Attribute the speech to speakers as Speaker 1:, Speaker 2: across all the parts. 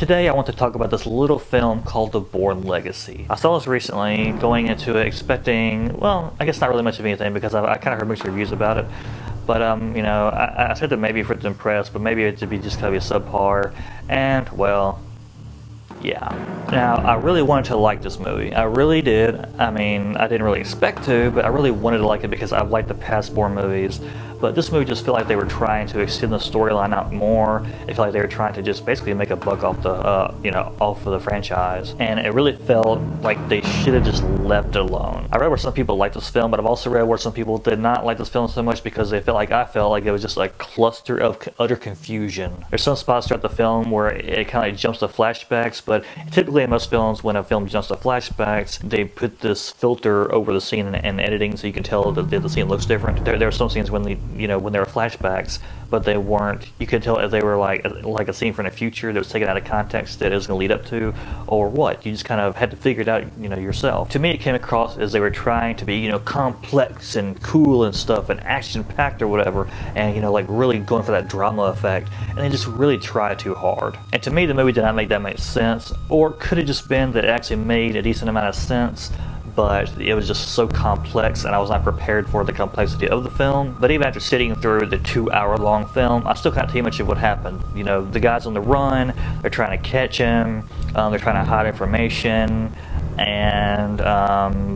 Speaker 1: Today I want to talk about this little film called The Bourne Legacy. I saw this recently, going into it expecting, well, I guess not really much of anything because I kind of heard mixed reviews about it. But, you know, I said that maybe for it to impress, but maybe it to be just kind of a subpar. And, well, yeah. Now, I really wanted to like this movie. I really did. I mean, I didn't really expect to, but I really wanted to like it because I've liked the past Bourne movies. But this movie just felt like they were trying to extend the storyline out more. It felt like they were trying to just basically make a buck off the, off of the franchise. And it really felt like they should have just left it alone. I read where some people liked this film, but I've also read where some people did not like this film so much because they felt like I felt like it was just a cluster of utter confusion. There's some spots throughout the film where it kind of jumps to flashbacks, but typically in most films, when a film jumps to flashbacks, they put this filter over the scene and editing so you can tell that the scene looks different. There are some scenes when when there were flashbacks, but they weren't. You could tell if they were like a scene from the future that was taken out of context that it was going to lead up to, or what. You just kind of had to figure it out, yourself. To me, it came across as they were trying to be, complex and cool and stuff, and action-packed or whatever, and like really going for that drama effect, and they just really tried too hard. And to me, the movie did not make that much sense, or could have just been that it actually made a decent amount of sense, but it was just so complex and I was not prepared for the complexity of the film. But even after sitting through the 2-hour-long film, I still can't tell you much of what happened. The guy's on the run, they're trying to catch him, they're trying to hide information, and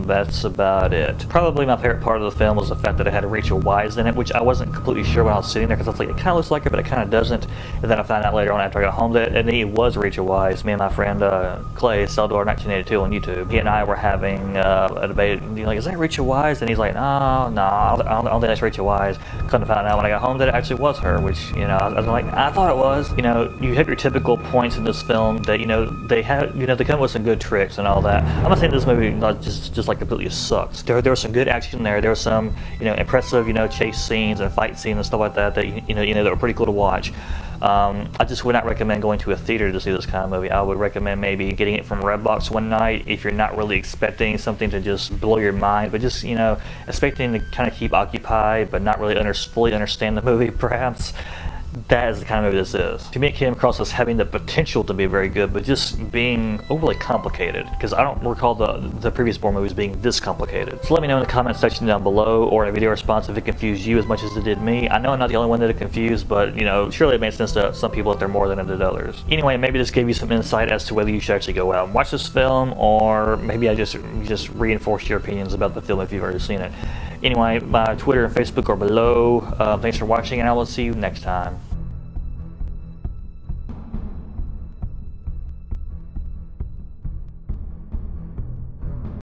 Speaker 1: that's about it. Probably my favorite part of the film was the fact that it had Rachel Weisz in it, which I wasn't completely sure when I was sitting there, because I was like, it kind of looks like her, but it kind of doesn't. And then I found out later on after I got home that it was Rachel Weisz. Me and my friend Clay, Seldor1982 on YouTube, he and I were having a debate. He's like, is that Rachel Weisz? And he's like, no, I don't think that's Rachel Weisz. Couldn't find out when I got home that it actually was her, which, I was like, I thought it was. You have your typical points in this film that, they had, they come up with some good tricks and all that. I'm not saying this movie just like completely sucks. There was some good action there. There was some, impressive, chase scenes and fight scenes and stuff like that that were pretty cool to watch. I just would not recommend going to a theater to see this kind of movie. I would recommend maybe getting it from Redbox one night if you're not really expecting something to just blow your mind, but just, expecting to kind of keep occupied but not really fully understand the movie, perhaps. That is the kind of movie this is. To me, it came across as having the potential to be very good, but just being overly complicated, because I don't recall the previous Bourne movies being this complicated. So let me know in the comment section down below, or in a video response, if it confused you as much as it did me. I know I'm not the only one that it confused, but surely it made sense to some people out there more than it did others. Anyway, maybe this gave you some insight as to whether you should actually go out and watch this film, or maybe I just reinforced your opinions about the film if you've already seen it. Anyway, my Twitter and Facebook are below. Thanks for watching, and I will see you next time.